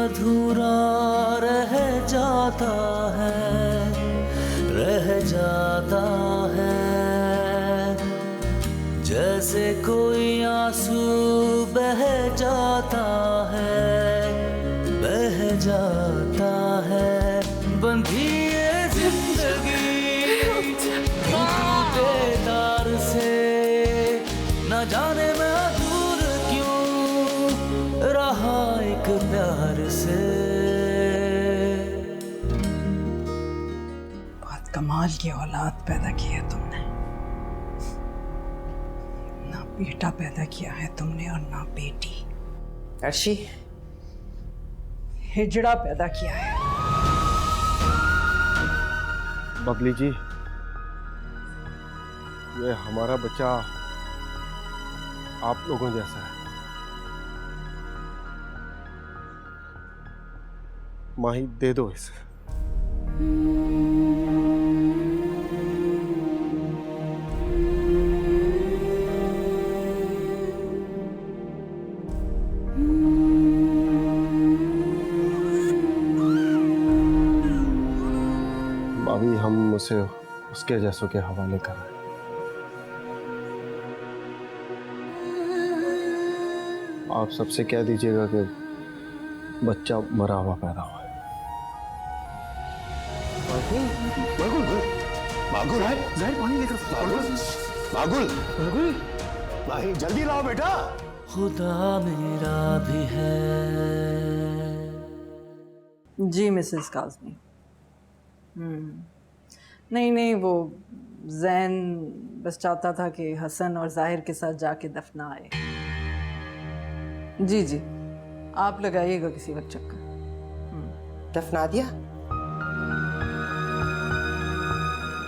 अधूरा रह जाता है, रह जाता है। जैसे कोई आंसू बह जाता है, बह जाता है। बंधी ये जिंदगी टूटे तार से, न जाने मैं दूर क्यों रहा एक प्यार से। बहुत कमाल की औलाद पैदा की है तुमने। ना बेटा पैदा किया है तुमने और ना बेटी। अर्शी, हिजड़ा पैदा किया है। बबली जी, ये हमारा बच्चा आप लोगों जैसा है। माही, दे दो इसे। अभी हम उसे उसके जैसों के हवाले कर रहे हैं। आप सबसे कह दीजिएगा कि बच्चा मरा हुआ पैदा हुआ है। बागुल है, जहर पानी लेकर बागुल भाई जल्दी लाओ बेटा। खुदा मेरा भी है। जी मिसेस काज़मी। नहीं नहीं, वो जैन बस चाहता था कि हसन और जाहिर के साथ जाके दफना आए। जी जी, आप लगाइएगा किसी वक्त चक्कर। दफना दिया?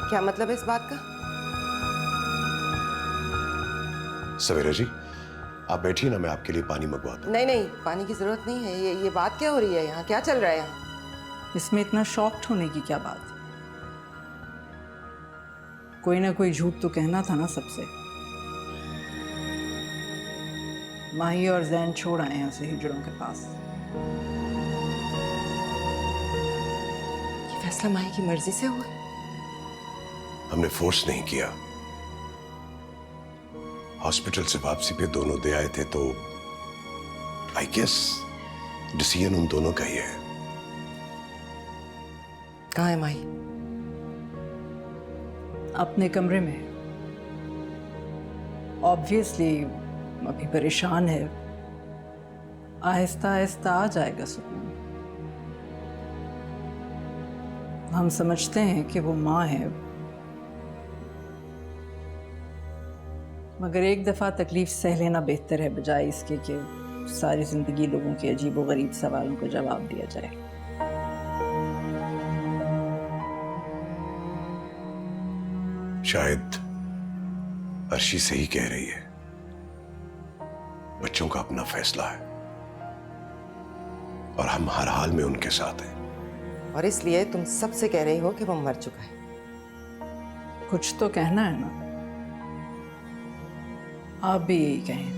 क्या मतलब है इस बात का? सवेरा जी, आप बैठिए ना, मैं आपके लिए पानी मंगवाता हूँ। नहीं नहीं, पानी की जरूरत नहीं है। ये बात क्या हो रही है यहाँ? क्या चल रहा है यहाँ? इसमें इतना शॉक्ड होने की क्या बात? कोई ना कोई झूठ तो कहना था ना सबसे। माही और जैन छोड़ आए यहाँ से हिजड़ों के पास। ये फैसला माही की मर्जी से हुआ? हमने फोर्स नहीं किया। हॉस्पिटल से वापसी पे दोनों दे आए थे, तो आई गेस डिसीजन उन दोनों का ही है। कहाँ है माही? अपने कमरे में। ऑब्वियसली अभी परेशान है। आहिस्ता आहिस्ता आ जाएगा सुकून। हम समझते हैं कि वो माँ है, मगर एक दफ़ा तकलीफ सह लेना बेहतर है बजाय इसके कि सारी ज़िंदगी लोगों के अजीब व गरीब सवालों का जवाब दिया जाए। शायद अर्शी सही कह रही है। बच्चों का अपना फैसला है और हम हर हाल में उनके साथ हैं। और इसलिए तुम सबसे कह रही हो कि वो मर चुका है। कुछ तो कहना है ना, आप भी यही कहें।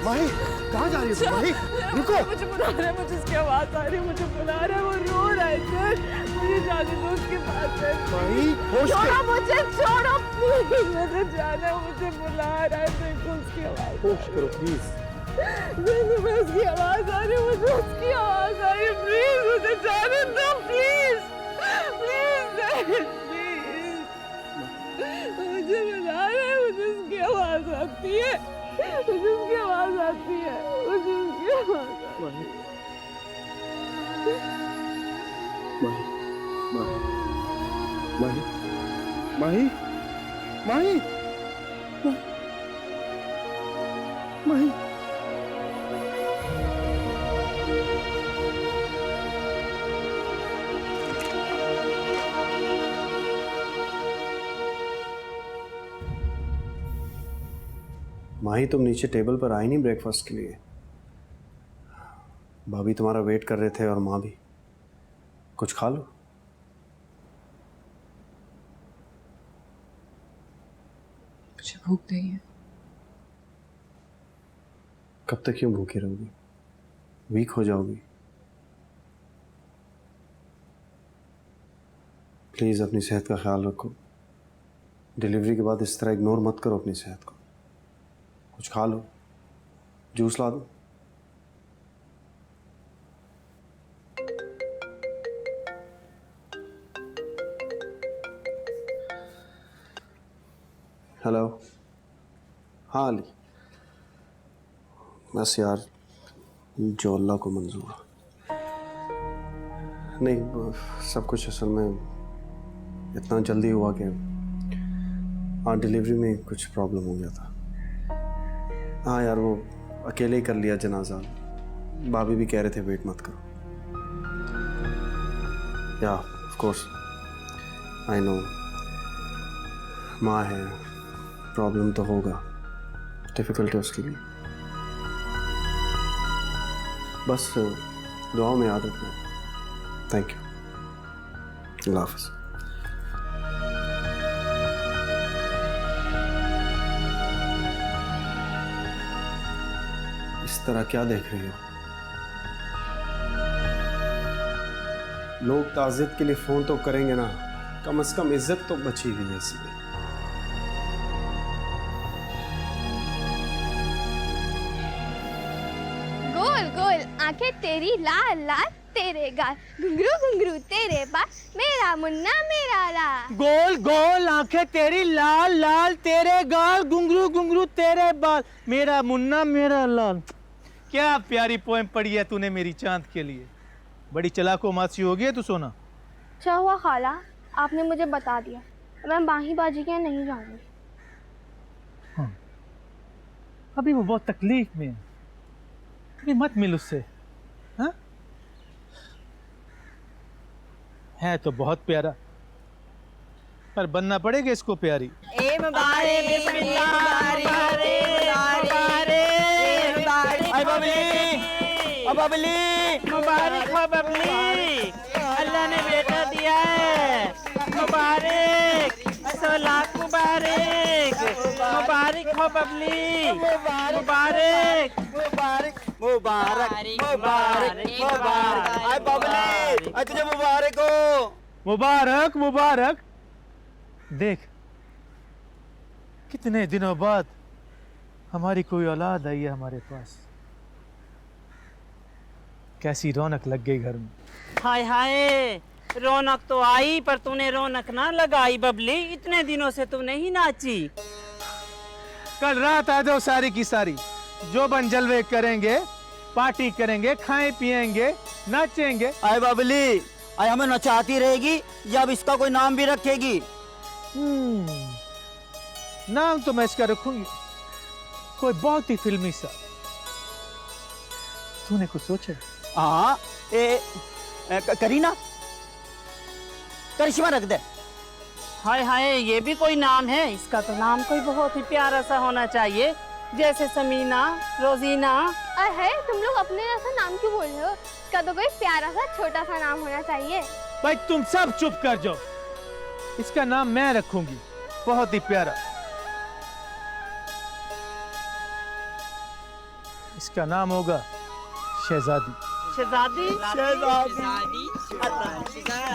माही कहाँ जा रही है तुम? माही रुको। मुझे बुला रहा है, मुझे उसकी आवाज आ रही है, मुझे बुला रहा है, वो रो रहा है सर, मुझे जाने दो उसके पास है। माही होश छोड़ो मुझे, छोड़ो प्लीज, मुझे जाना है, मुझे बुला रहा है, देखो उसकी आवाज। होश करो प्लीज। मुझे उसकी आवाज आ रही है, मुझे उसकी आवाज आ रही है, प्लीज मुझे जाने दो, प्लीज प्लीज प्लीज। मुझे बुला रहा है, मुझे उसकी आवाज आती है, मुझे उसकी आवाज आती है, मुझे उसकी आवाज आती है। माही माही माही माही माही तुम नीचे टेबल पर आई नहीं ब्रेकफास्ट के लिए? भाभी तुम्हारा वेट कर रहे थे और माँ भी। कुछ खा लो। मुझे भूख नहीं है। कब तक क्यों भूखे रहोगी? वीक हो जाओगी। प्लीज अपनी सेहत का ख्याल रखो। डिलीवरी के बाद इस तरह इग्नोर मत करो अपनी सेहत को। कुछ खा लो, जूस ला दो। हेलो। हाँ अली, बस यार जो अल्लाह को मंजूर। नहीं, सब कुछ असल में इतना जल्दी हुआ कि हाँ डिलीवरी में कुछ प्रॉब्लम हो गया था। हाँ यार वो अकेले ही कर लिया जनाजा। भाभी भी कह रहे थे वेट मत करो। या ऑफ कोर्स आई नो, माँ है, प्रॉब्लम तो होगा, डिफिकल्ट है उसके लिए। बस दुआओं में याद रखना। Thank you. अल्लाह हाफ़िज़। इस तरह क्या देख रही हो? लोग ताज़ियत के लिए फोन तो करेंगे ना, कम से कम इज्जत तो बची हुई है इसमें। गोल गोल आंखें तेरी, लाल लाल तेरे गाल, घुंघरू घुंघरू तेरे बाल, मेरा मुन्ना मेरा लाल। गोल गोल आंखें तेरी, लाल लाल तेरे गाल, घुंघरू घुंघरू तेरे बाल, मेरा मुन्ना मेरा लाल। क्या प्यारी पोएम पढ़ी है तूने मेरी चांद के लिए। बड़ी चलाको मासी हो गई है तू सोना। क्या हुआ खाला, आपने मुझे बता दिया, मैं माही बाजी के यहाँ नहीं जाऊंगी। हाँ। अभी वो बहुत तकलीफ में है, अभी मत मिल उससे। हाँ? है तो बहुत प्यारा, पर बनना पड़ेगा इसको प्यारी। ए मुबारक बिस्मिल्लाह मुबारक हो बबली, अल्लाह ने बेटा दिया है। मुबारक, 100 लाख मुबारक, मुबारक हो बबली, मुबारक मुबारक मुबारक मुबारक मुबारक। आए बबली, आज तुझे मुबारक हो। मुबारक मुबारक। देख कितने दिनों बाद हमारी कोई औलाद आई है हमारे पास। कैसी रौनक लग गई घर में। हाय हाय, रौनक तो आई पर तूने रौनक ना लगाई बबली। इतने दिनों से तू नहीं नाची। कल रात आ जाओ सारी की सारी, जो बन जलवे करेंगे, पार्टी करेंगे, खाएं पिएंगे, नाचेंगे। आए बबली, आए हमें नचाती रहेगी या अब इसका कोई नाम भी रखेगी? नाम तो मैं इसका रखूंगी कोई बहुत ही फिल्मी सा। तूने कुछ सोचा? हाँ, करीना, करिश्मा रख दे। हाय हाय, ये भी कोई नाम है? इसका तो नाम कोई बहुत ही प्यारा सा होना चाहिए, जैसे समीना, रोजीना। अरे तुम लोग अपने जैसा नाम क्यों बोल रहे हो? इसका तो कोई प्यारा सा छोटा सा नाम होना चाहिए। भाई तुम सब चुप कर जाओ, इसका नाम मैं रखूंगी, बहुत ही प्यारा। इसका नाम होगा शहजादी। शहजादी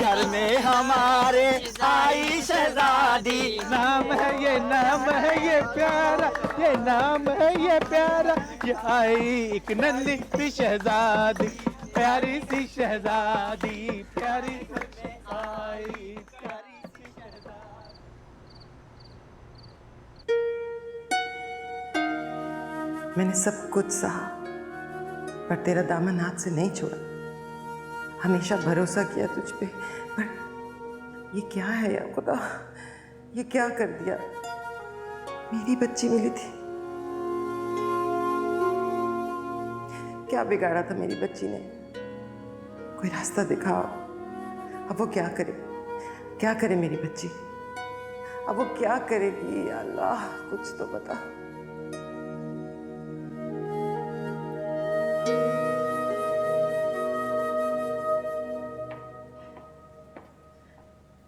घर में हमारे आई शहजादी। नाम है ये प्यारा, ये नाम है ये प्यारा, ये आई एक नन्ही सी शहजादी, प्यारी सी शहजादी, प्यारी सी आई प्यारी सी शहजादी। मैंने सब कुछ सहा, पर तेरा दामन हाथ से नहीं छोड़ा। हमेशा भरोसा किया तुझ पे, पर ये क्या है या खुदा, ये क्या कर दिया। मेरी बच्ची मिली थी, क्या बिगाड़ा था मेरी बच्ची ने। कोई रास्ता दिखाओ। अब वो क्या करे, क्या करे मेरी बच्ची, अब वो क्या करेगी। या अल्लाह कुछ तो बता।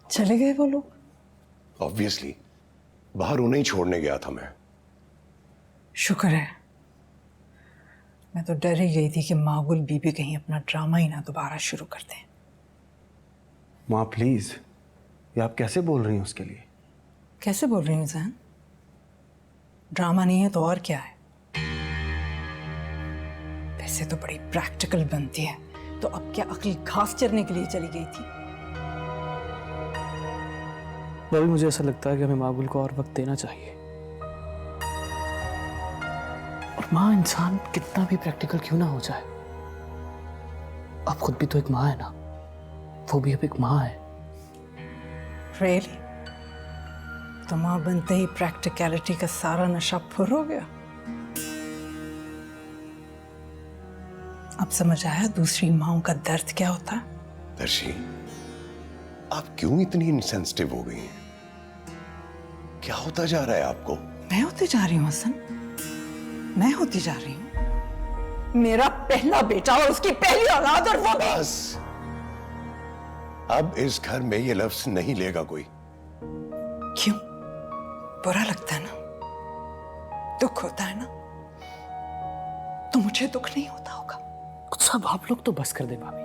चले गए वो लोग? ऑब्वियसली बाहर उन्हें ही छोड़ने गया था मैं। शुक्र है, मैं तो डर ही गई थी कि मागुल बीबी कहीं अपना ड्रामा ही ना दोबारा शुरू कर दें। माँ प्लीज, ये आप कैसे बोल रही हैं उसके लिए? कैसे बोल रही हूँ जहन? ड्रामा नहीं है तो और क्या है? वैसे तो बड़ी प्रैक्टिकल बनती है, तो अब क्या अकल घास चरने के लिए चली गई थी? भाभी मुझे ऐसा लगता है कि हमें मागुल को और वक्त देना चाहिए। और माँ इंसान कितना भी प्रैक्टिकल क्यों ना हो जाए, आप खुद भी तो एक माँ है ना, वो भी अब एक माँ है। रियली? तो माँ बनते ही प्रैक्टिकलिटी का सारा नशा फुर हो गया? अब समझ आया दूसरी माँओं का दर्द क्या होता है? दर्शी, आप क्यों इतनी इनसेंसिटिव हो गई हैं? क्या होता जा रहा है आपको? मैं होती जा रही हूँ हसन, मैं होती जा रही हूँ। मेरा पहला बेटा और उसकी पहली औलाद, और वो भी। बस, अब इस घर में ये लफ्ज नहीं लेगा कोई। क्यों? बुरा लगता है ना, दुख होता है ना, तो मुझे दुख नहीं होता होगा। सब आप लोग तो बस कर दे भाभी,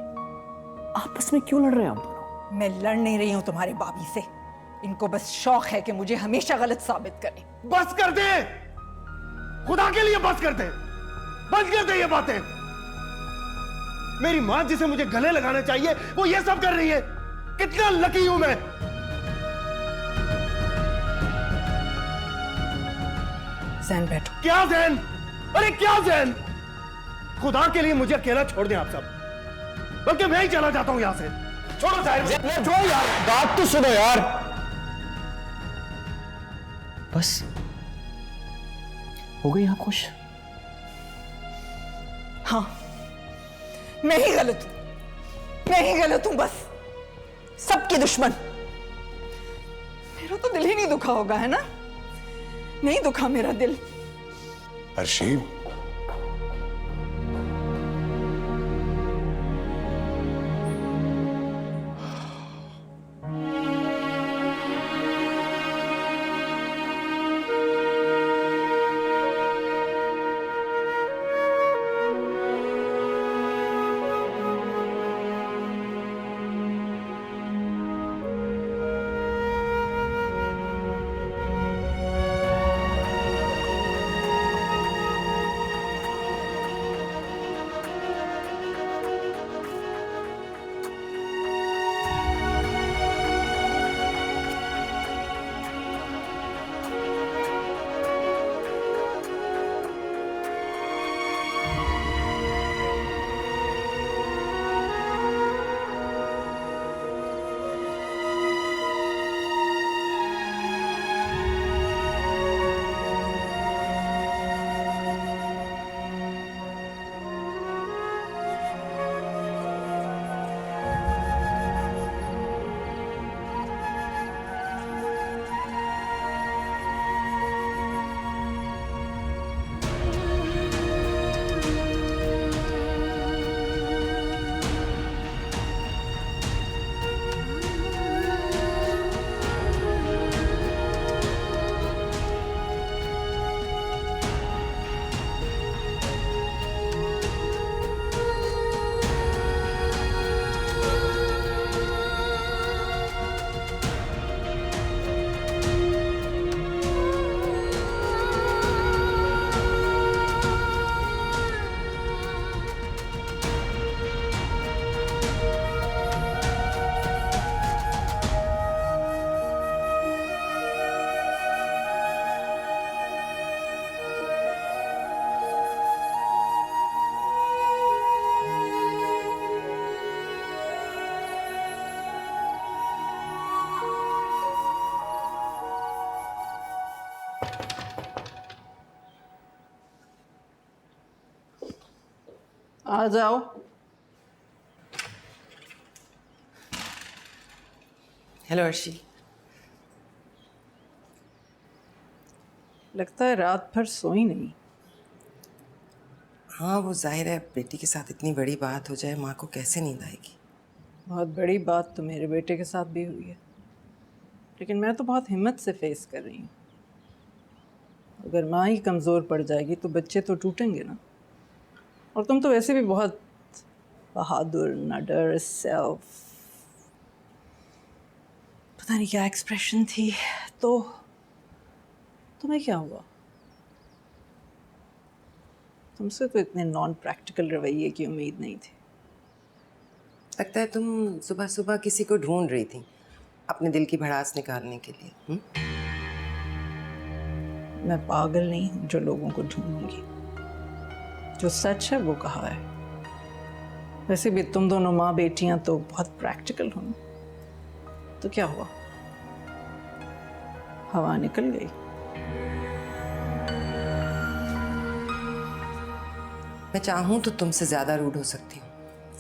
आपस में क्यों लड़ रहे हैं आप दोनों? मैं लड़ नहीं रही हूं तुम्हारी भाभी से, इनको बस शौक है कि मुझे हमेशा गलत साबित करें। बस कर दे, खुदा के लिए बस कर दे, बस कर दे ये बातें। मेरी माँ जिसे मुझे गले लगाना चाहिए वो ये सब कर रही है। कितना लकी हूं मैं। जैन बैठो। क्या जैन? अरे क्या जैन? खुदा के लिए मुझे अकेला छोड़ दें आप सब, बल्कि मैं ही चला जाता हूं यहां से। छोड़ो जैन, छोड़ो यार, बात तो सुनो यार। बस हो गई आप खुश? हाँ, मैं ही गलत हूं, मैं ही गलत हूं, बस सबकी दुश्मन। मेरा तो दिल ही नहीं दुखा होगा, है ना? नहीं दुखा मेरा दिल। अर्शी, आ जाओ। हेलो अर्शी। लगता है रात भर सोई नहीं। हाँ, वो जाहिर है, बेटी के साथ इतनी बड़ी बात हो जाए माँ को कैसे नींद आएगी। बहुत बड़ी बात तो मेरे बेटे के साथ भी हुई है, लेकिन मैं तो बहुत हिम्मत से फेस कर रही हूँ। अगर माँ ही कमज़ोर पड़ जाएगी तो बच्चे तो टूटेंगे ना। और तुम तो वैसे भी बहुत बहादुर, नडर, सेल्फ, पता नहीं क्या एक्सप्रेशन थी। तो तुम्हें क्या हुआ? तुमसे तो इतने नॉन प्रैक्टिकल रवैये की उम्मीद नहीं थी। लगता है तुम सुबह सुबह किसी को ढूंढ रही थी अपने दिल की भड़ास निकालने के लिए। मैं पागल नहीं हूँ जो लोगों को ढूंढूंगी। जो सच है वो कहा है। वैसे भी तुम दोनों माँ बेटियां तो बहुत प्रैक्टिकल हो। तो क्या हुआ? हवा निकल गई। मैं चाहूँ तो तुमसे ज़्यादा रूड हो सकती हूँ,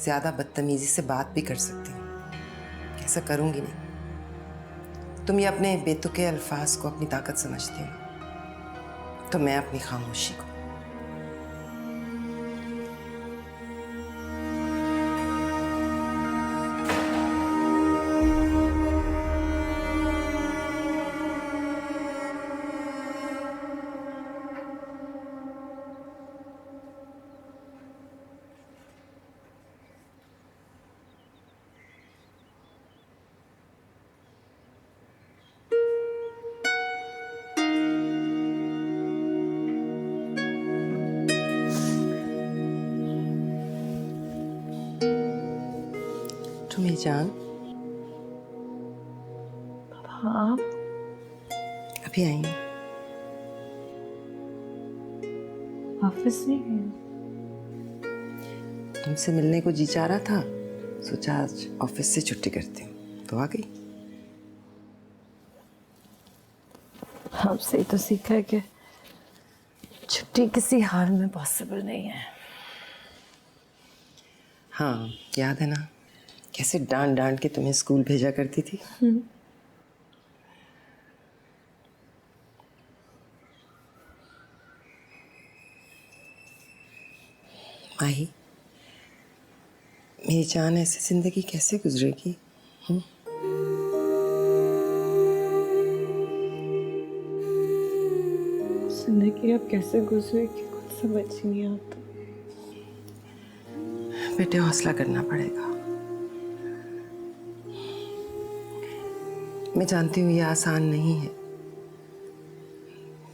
ज़्यादा बदतमीजी से बात भी कर सकती हूँ। ऐसा करूँगी नहीं। तुम ये अपने बेतुके अल्फाज को अपनी ताकत समझती हो, तो मैं अपनी खामोशी को। तुम्हें जान। हाँ, अभी आई हूँ। ऑफिस नहीं गई? तुमसे मिलने को जी चाह रहा था, सोचा आज ऑफिस से छुट्टी करती हूँ, तो आ गई। आपसे तो सीखा है कि छुट्टी किसी हाल में पॉसिबल नहीं है। हाँ, याद है ना कैसे डांट डांट के तुम्हें स्कूल भेजा करती थी। माही, मेरी जान, ऐसी जिंदगी कैसे गुजरेगी? जिंदगी अब कैसे गुजरेगी कुछ समझ ही नहीं आता। बेटे, हौसला करना पड़ेगा। मैं जानती हूँ ये आसान नहीं है,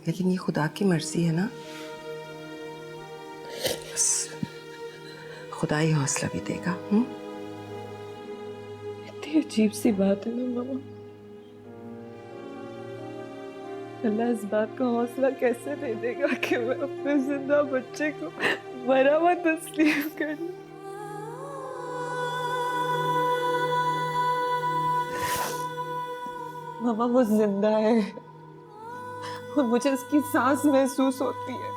लेकिन ये खुदा की मर्जी है ना। बस खुदा ही हौसला भी देगा। इतनी अजीब सी बात है ना मामा। अल्लाह इस बात का हौसला कैसे दे देगा कि मैं अपने जिंदा बच्चे को मरा हुआ तस्लीम कर लूं। मामा वो जिंदा है और मुझे उसकी सांस महसूस होती है।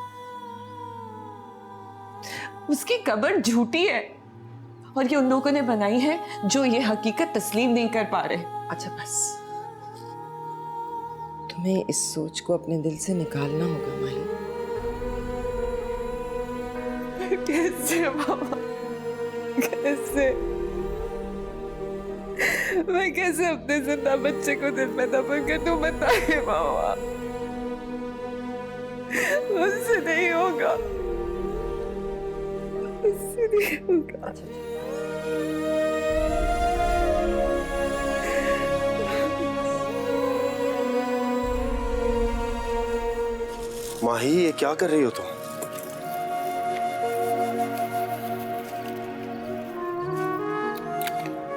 उसकी कब्र झूठी है और ये उन लोगों ने बनाई है जो ये हकीकत तस्लीम नहीं कर पा रहे। अच्छा बस, तुम्हें इस सोच को अपने दिल से निकालना होगा माही। कैसे मामा, कैसे? मैं कैसे अपने जिंदा बच्चे को दिल में दफन कर दूं? बताइए मामा। मुझसे नहीं होगा, मुझसे नहीं होगा। माही, ये क्या कर रही हो तुम?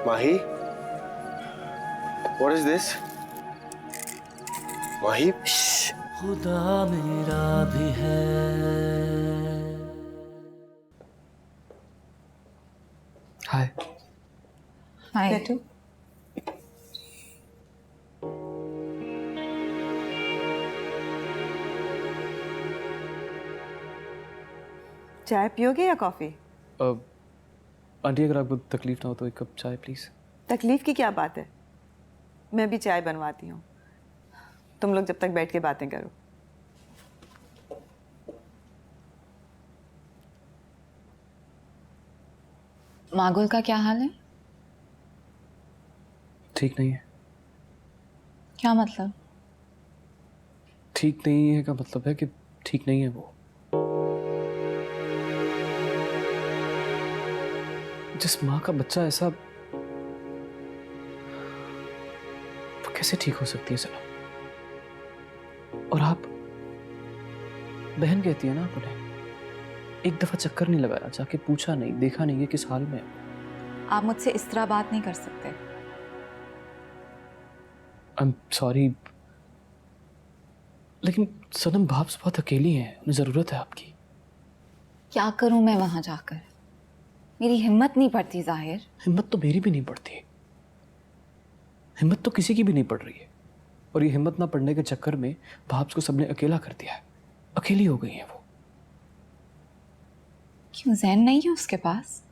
माही, what is this? माही, खुदा मेरा भी है। हाय। हाय। बैठो। चाय पियोगे या कॉफी? आंटी अगर आपको तकलीफ ना हो तो एक कप चाय प्लीज़। तकलीफ की क्या बात है, मैं भी चाय बनवाती हूँ, तुम लोग जब तक बैठ के बातें करो। मागुल का क्या हाल है? ठीक नहीं है। क्या मतलब? ठीक नहीं है का मतलब है कि ठीक नहीं है वो। जिस माँ का बच्चा ऐसा, वो कैसे ठीक हो सकती है सनम? और आप, बहन कहती है ना आप उन्हें, एक दफा चक्कर नहीं लगाया, जाके पूछा नहीं, देखा नहीं ये किस हाल में है। आप मुझसे इस तरह बात नहीं कर सकते। आई एम सॉरी, लेकिन सनम भाप्स बहुत अकेली हैं, उन्हें जरूरत है आपकी। क्या करूं मैं वहां जाकर? मेरी हिम्मत नहीं पड़ती जाहिर। हिम्मत तो मेरी भी नहीं पड़ती, हिम्मत तो किसी की भी नहीं पड़ रही है। और ये हिम्मत ना पड़ने के चक्कर में भाप्स को सबने अकेला कर दिया है, अकेली हो गई है वो। क्यों, जैन नहीं है उसके पास?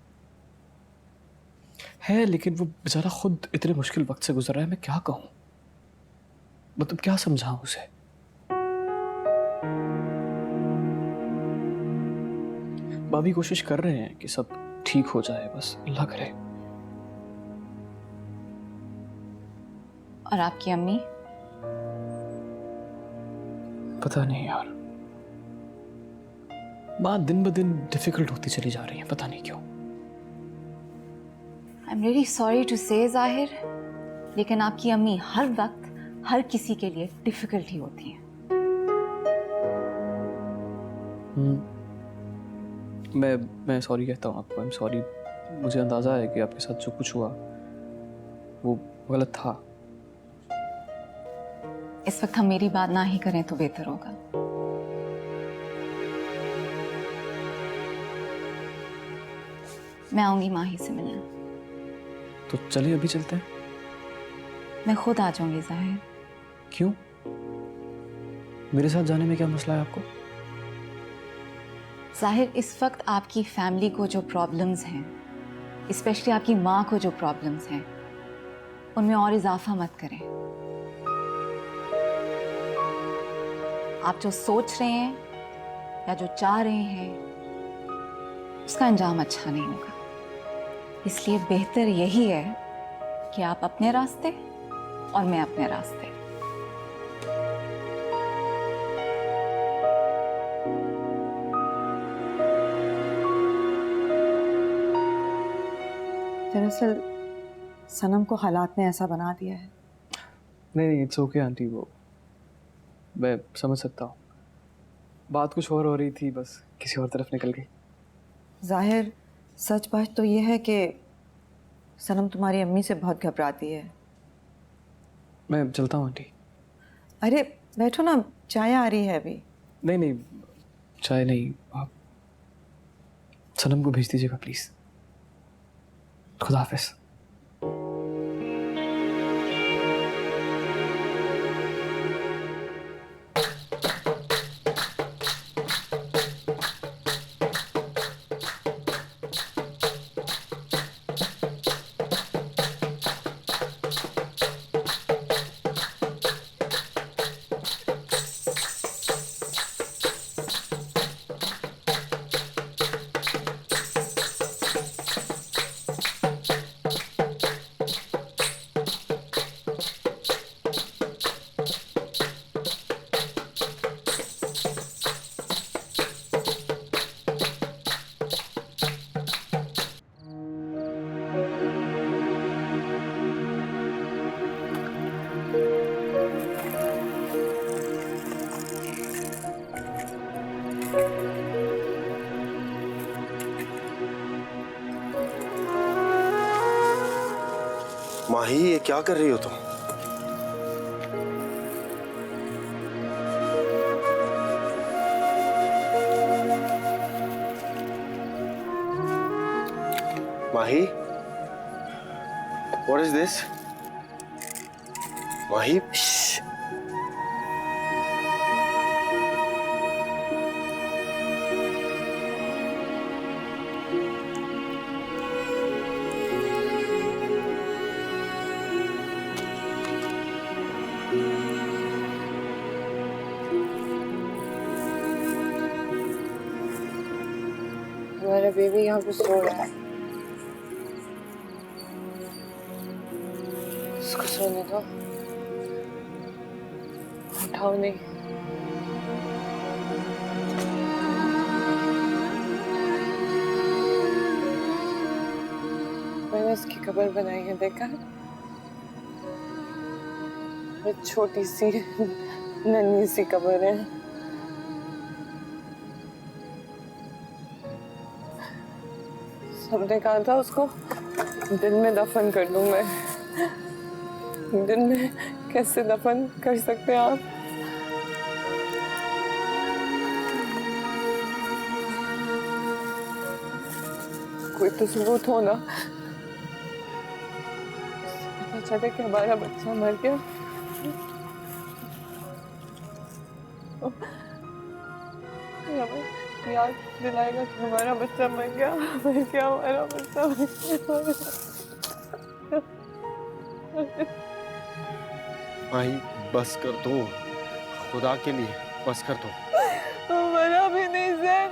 है, लेकिन वो बेचारा खुद इतने मुश्किल वक्त से गुजर रहा है, मैं क्या कहूं, मतलब क्या समझाऊं उसे। भाभी कोशिश कर रहे हैं कि सब ठीक हो जाए, बस अल्लाह करे। और आपकी अम्मी? पता नहीं यार, बात दिन ब दिन डिफिकल्ट होती चली जा रही है, पता नहीं क्यों। I am really sorry to say जाहिर, लेकिन आपकी अम्मी हर वक्त हर किसी के लिए डिफिकल्ट ही होती हैं। मैं सॉरी कहता हूँ आपको, आई एम सॉरी। मुझे अंदाजा है कि आपके साथ जो कुछ हुआ वो गलत था। इस वक्त हम मेरी बात ना ही करें तो बेहतर होगा। मैं आऊंगी माही से मिलने। तो चलिए अभी चलते हैं। मैं खुद आ जाऊंगी जाहिर। क्यों? मेरे साथ जाने में क्या मसला है आपको? जाहिर, इस वक्त आपकी फैमिली को जो प्रॉब्लम्स हैं, स्पेशली आपकी माँ को जो प्रॉब्लम्स हैं, उनमें और इजाफा मत करें। आप जो सोच रहे हैं या जो चाह रहे हैं, उसका अंजाम अच्छा नहीं होगा। इसलिए बेहतर यही है कि आप अपने रास्ते और मैं अपने रास्ते। दरअसल सनम को हालात ने ऐसा बना दिया है। नहीं, इट्स ओके आंटी, वो मैं समझ सकता हूँ। बात कुछ और हो रही थी, बस किसी और तरफ निकल गई। जाहिर सच बात तो ये है कि सनम तुम्हारी अम्मी से बहुत घबराती है। मैं चलता हूँ आंटी। अरे बैठो ना, चाय आ रही है अभी। नहीं, चाय नहीं, आप सनम को भेज दीजिएगा प्लीज। खुदा हाफिज। माही, ये क्या कर रही हो तुम? माही, what is this? माही, तुम्हारा बेबी यहाँ पे सो रहा है, उसको सोने दो, उठाओ नहीं। मैंने इसकी कब्र बनाई है, देखा है? ये छोटी सी नन्ही सी कब्र है। सबने कहा था उसको दिन में दफन कर दूं मैं। दिन में कैसे दफन कर सकते हैं आप? कोई तो सबूत हो ना, पता चले कि हमारा बच्चा मर गया। याद दिलाएगा कि हमारा बच्चा मर गया, हमारा बच्चा मर गया। माही बस कर दो, खुदा के लिए बस कर दो। हमारा भी नहीं सर,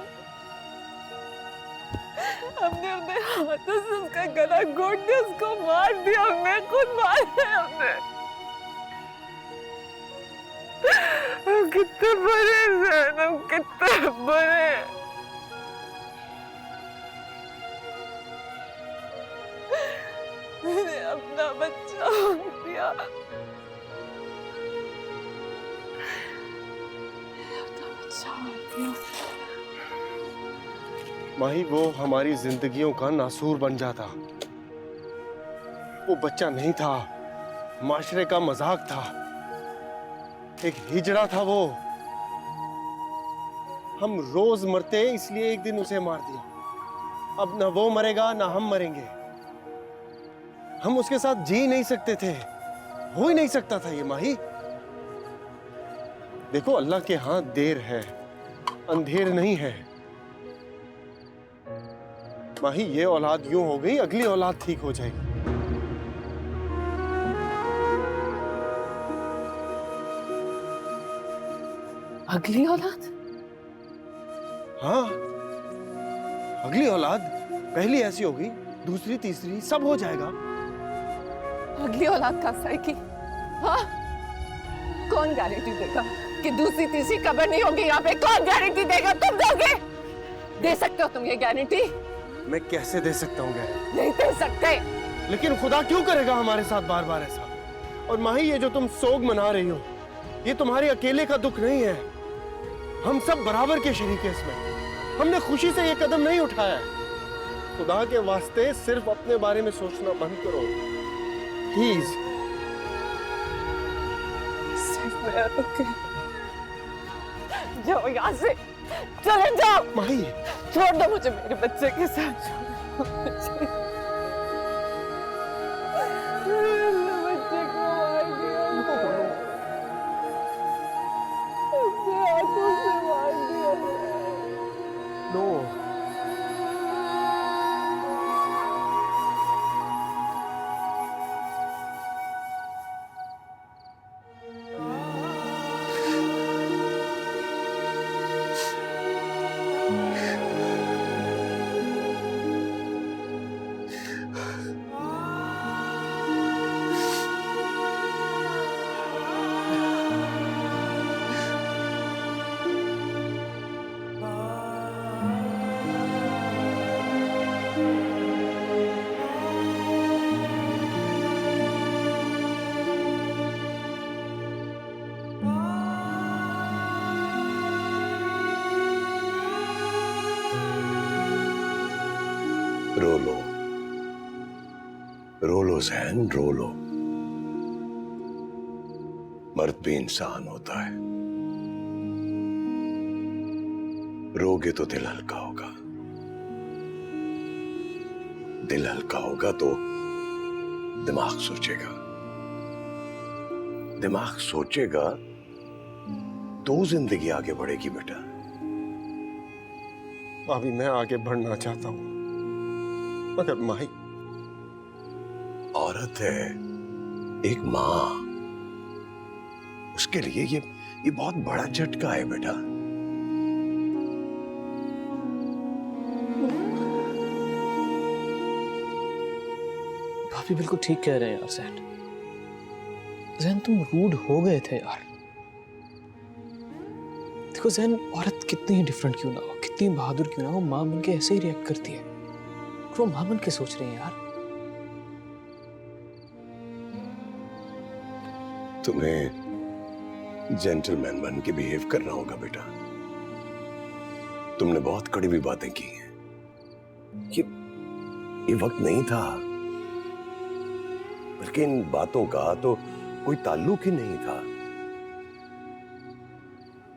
हमने अपने हाथों से उसका गला घोट दिया, उसको मार दिया, हमने खुद मारा है हमने। हम कितने बड़े सर, हम कितने बड़े। मैंने अपना बच्चा दिया, माही वो हमारी जिंदगियों का नासूर बन जाता। वो बच्चा नहीं था, माशरे का मजाक था, एक हिजड़ा था वो। हम रोज मरते इसलिए एक दिन उसे मार दिया। अब ना वो मरेगा ना हम मरेंगे। हम उसके साथ जी नहीं सकते थे, हो ही नहीं सकता था ये माही। देखो अल्लाह के हाथ देर है, अंधेर नहीं है। माही ये औलाद यूं हो गई, अगली औलाद ठीक हो जाएगी। अगली औलाद? हाँ, अगली औलाद। पहली ऐसी होगी, दूसरी तीसरी सब हो जाएगा। अगली औलाद का है कि हाँ? कौन गारंटी देगा कि दूसरी तीसरी कब्र नहीं होगी यहाँ पे? कौन गारंटी देगा? तुम दोगे? दे सकते हो तुम ये गारंटी? मैं कैसे दे सकता हूँ गारंटी? नहीं दे सकते। लेकिन खुदा क्यों करेगा हमारे साथ बार बार ऐसा? और माही ये जो तुम सोग मना रही हो, ये तुम्हारे अकेले का दुख नहीं है। हम सब बराबर के शरीक हैं इसमें। हमने खुशी से ये कदम नहीं उठाया। खुदा के वास्ते सिर्फ अपने बारे में सोचना बंद करो प्लीज। सिर्फ मेरा दुख है। जाओ यहाँ से, चले जाओ। माही छोड़ दो मुझे मेरे बच्चे के साथ, छोड़ दो मुझे। मेरे बच्चे को मार दिया, अपने हाथों से मार दिया। नो, रो लो, रो लो ज़ैन, रो लो। मर्द भी इंसान होता है, रोगे तो दिल हल्का होगा। दिल हल्का होगा तो दिमाग सोचेगा, दिमाग सोचेगा तो जिंदगी आगे बढ़ेगी बेटा। अभी मैं आगे बढ़ना चाहता हूं, मगर माही औरत है, एक माँ, उसके लिए ये बहुत बड़ा झटका है बेटा। भी बिल्कुल ठीक कह रहे हैं यार जैन। जैन तुम रूड हो गए थे यार। देखो जैन, औरत कितनी ही डिफरेंट क्यों ना हो, कितनी बहादुर क्यों ना हो, माँ बन के ऐसे ही रिएक्ट करती है। वो माँ बन के सोच रही है यार। तुम्हें जेंटलमैन बन के बिहेव करना होगा बेटा। तुमने बहुत कड़वी बातें की हैं। ये वक्त नहीं था, बल्कि इन बातों का तो कोई ताल्लुक ही नहीं था।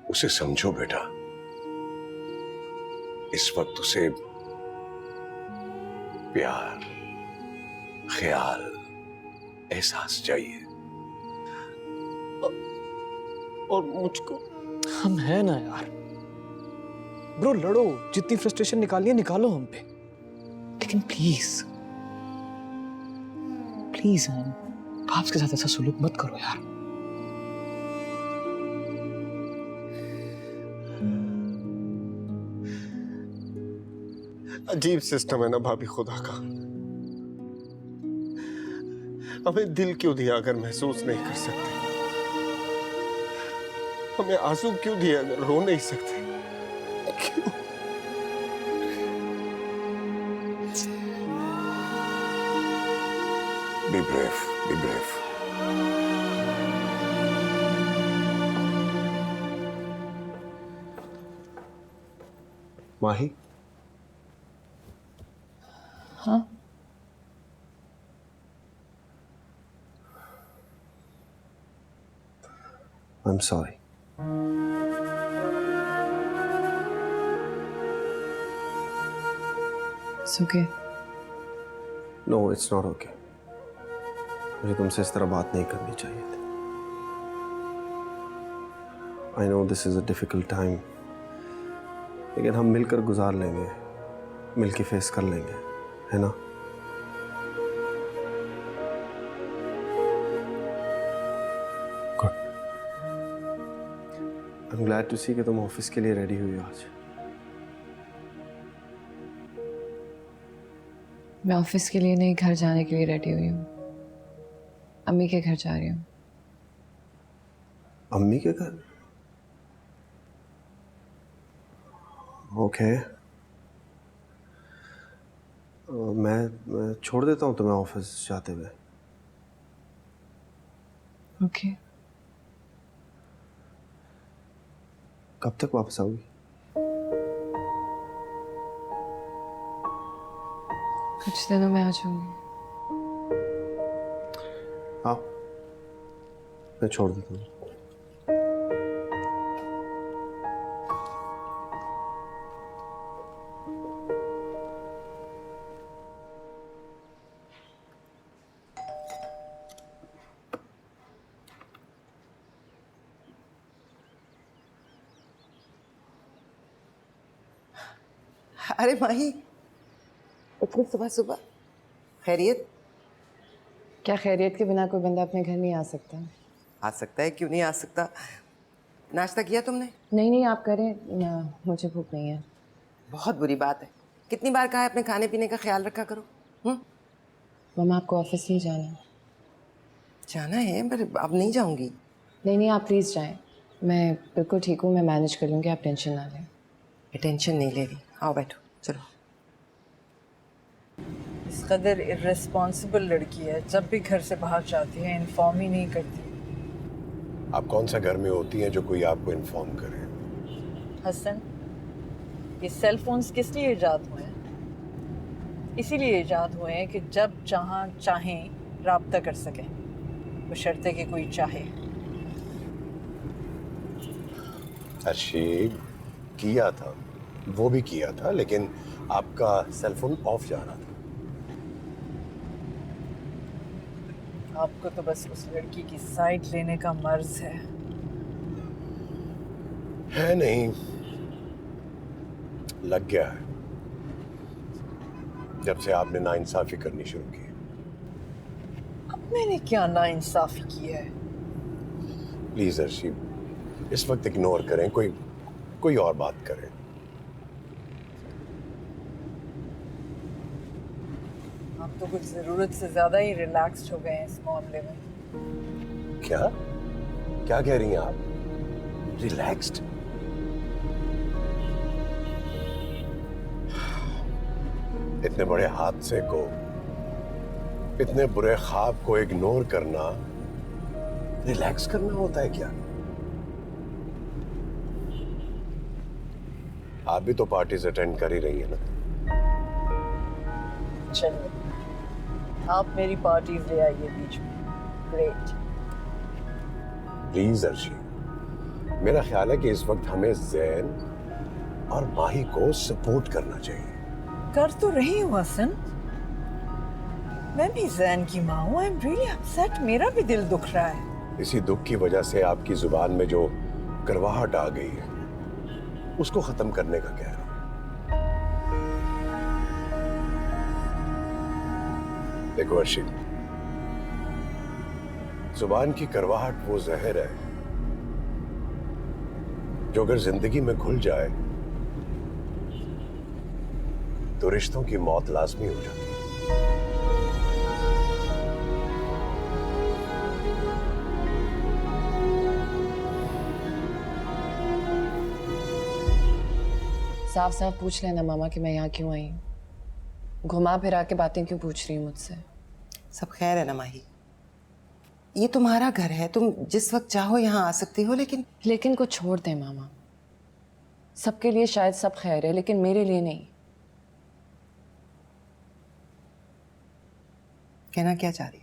उसे समझो बेटा, इस वक्त उसे प्यार, ख्याल, एहसास चाहिए। और मुझको, हम हैं ना यार ब्रो, लड़ो, जितनी फ्रस्ट्रेशन निकालिए निकालो हम पे, लेकिन प्लीज प्लीज भाव के साथ ऐसा सलूक मत करो यार। अजीब सिस्टम है ना भाभी खुदा का। हमें दिल क्यों दिया अगर महसूस नहीं कर सकते? हमें आंसू क्यों दिए अगर रो नहीं सकते? क्यों? Be brave, be brave. माही, हाँ I'm sorry. It's okay. No, it's not okay. मुझे तुमसे इस तरह बात नहीं करनी चाहिए थी। I know this is a difficult time, लेकिन हम मिलकर गुजार लेंगे, मिलकर फेस कर लेंगे, है ना? Good. I'm glad to see कि तुम ऑफिस के लिए रेडी हुई हो आज। मैं ऑफिस के लिए नहीं, घर जाने के लिए रेडी हुई हूँ। अम्मी के घर जा रही हूँ। अम्मी के घर? ओके। मैं छोड़ देता हूँ तुम्हें ऑफिस जाते हुए। ओके। कब तक वापस आओगी? कुछ दिनों में आ जाऊंगी। हाँ, मैं छोड़ देता हूँ। अरे माही, इतनी सुबह सुबह खैरियत? क्या खैरियत के बिना कोई बंदा अपने घर नहीं आ सकता? आ सकता है, क्यों नहीं आ सकता। नाश्ता किया तुमने? नहीं नहीं, आप करें, मुझे भूख नहीं है। बहुत बुरी बात है। कितनी बार कहा है अपने खाने पीने का ख्याल रखा करो। मम्मा, आपको ऑफिस नहीं जाना? जाना है, पर अब नहीं जाऊंगी। नहीं नहीं, आप प्लीज़ जाएं। मैं बिल्कुल ठीक हूँ, मैं मैनेज कर लूँगी, आप टेंशन ना लें। टेंशन नहीं ले रही। आओ बैठो, चलो। इस कदर इर्रेस्पॉन्सिबल लड़की है, जब भी घर से बाहर जाती है इन्फॉर्म ही नहीं करती। आप कौन सा घर में होती हैं जो कोई आपको इन्फॉर्म करे? हसन, ये सेल फोन्स किस लिए ईजाद हुए हैं? इसीलिए ईजाद हुए हैं कि जब जहाँ चाहें राब्ता कर सकें, बशर्ते कि कोई चाहे। अर्शी, किया था, वो भी किया था, लेकिन आपका सेल फोन ऑफ जा रहा था। आपको तो बस उस लड़की की साइड लेने का मर्ज है नहीं, लग गया है जब से आपने नाइंसाफी करनी शुरू की। अब मैंने क्या नाइंसाफी की है? प्लीज अर्शी, इस वक्त इग्नोर करें, कोई और बात करें। आप तो कुछ जरूरत से ज्यादा ही रिलैक्स्ड हो गए हैं इस मामले में। क्या क्या कह रही हैं आप? रिलैक्स्ड? इतने बड़े हादसे को, इतने बुरे ख्वाब को इग्नोर करना रिलैक्स करना होता है क्या? आप भी तो पार्टीज अटेंड कर ही रही है ना? चलिए, आप मेरी पार्टीज ले आइए बीच में। ग्रेट। प्लीज अर्शी, मेरा ख्याल है कि इस वक्त हमें जैन और माही को सपोर्ट करना चाहिए। कर तो रही हूँ हसन, मैं भी जैन की माँ हूँ। आई एम रियली अपसेट, मेरा भी दिल दुख रहा है। इसी दुख की वजह से आपकी जुबान में जो करवाहट आ गई है उसको खत्म करने का कह रहा हूं। देखो अर्शी, जुबान की करवाहट वो जहर है जो अगर जिंदगी में घुल जाए तो रिश्तों की मौत लाजमी हो जाती है। साफ साफ पूछ लेना मामा कि मैं यहाँ क्यों आई हूँ। घुमा फिरा के बातें क्यों पूछ रही हूँ मुझसे? सब खैर है ना माही? ये तुम्हारा घर है, तुम जिस वक्त चाहो यहाँ आ सकती हो, लेकिन को छोड़ दे मामा। सबके लिए शायद सब खैर है, लेकिन मेरे लिए नहीं। कहना क्या चाह रही?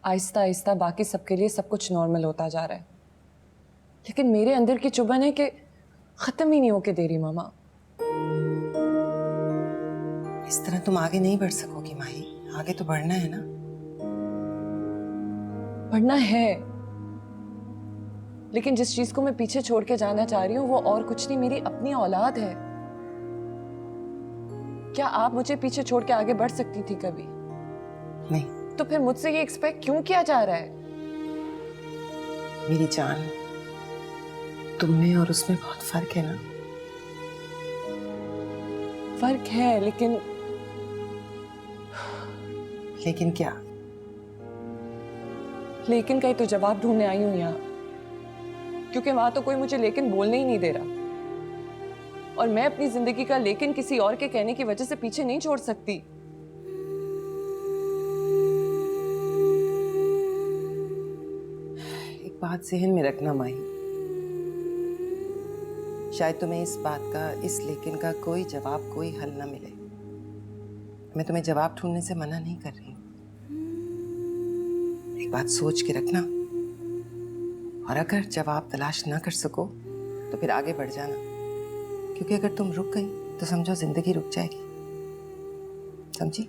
आहिस्ता आहिस्ता बाकी सबके लिए सब कुछ नॉर्मल होता जा रहा है, लेकिन मेरे अंदर की चुभन है कि खत्म ही नहीं होके दे रही मामा। इस तरह तुम आगे नहीं बढ़ सकोगी माही, आगे तो बढ़ना है ना। बढ़ना है, लेकिन जिस चीज को मैं पीछे छोड़ के जाना चाह रही हूँ वो और कुछ नहीं, मेरी अपनी औलाद है। क्या आप मुझे पीछे छोड़ के आगे बढ़ सकती थी कभी? नहीं। तो फिर मुझसे ये एक्सपेक्ट क्यों किया जा रहा है? मेरी जान, तुम में और उसमें बहुत फर्क है ना। फर्क है, लेकिन क्या? लेकिन का ही तो जवाब ढूंढने आई हूं यहाँ, क्योंकि वहां तो कोई मुझे लेकिन बोलने ही नहीं दे रहा, और मैं अपनी जिंदगी का लेकिन किसी और के कहने की वजह से पीछे नहीं छोड़ सकती। एक बात जहन में रखना माही, शायद तुम्हें इस बात का, इस लेकिन का कोई जवाब, कोई हल ना मिले। मैं तुम्हें जवाब ढूंढने से मना नहीं कर रही हूँ। एक बात सोच के रखना, और अगर जवाब तलाश ना कर सको तो फिर आगे बढ़ जाना, क्योंकि अगर तुम रुक गई तो समझो जिंदगी रुक जाएगी। समझी?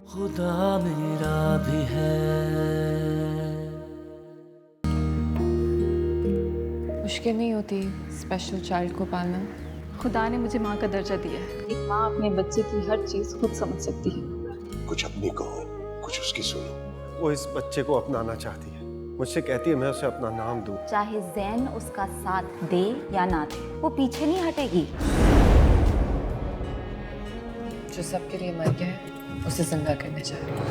खुदा मेरा भी है। मुश्किल नहीं होती स्पेशल चाइल्ड को पालना। खुदा ने मुझे माँ का दर्जा दिया है। एक माँ अपने बच्चे की हर चीज खुद समझ सकती है। कुछ अपनी कहो, कुछ उसकी सुनो। वो इस बच्चे को अपनाना चाहती है, मुझसे कहती है मैं उसे अपना नाम दूं। चाहे जैन उसका साथ दे या ना दे, वो पीछे नहीं हटेगी। जो सबके लिए मर गया है उसे जिंदा करने जा रही हूँ।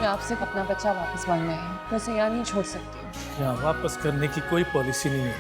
मैं आपसे अपना बच्चा वापस मांगना है, मैं उसे यहाँ नहीं छोड़ सकती। यहाँ वापस करने की कोई पॉलिसी नहीं है।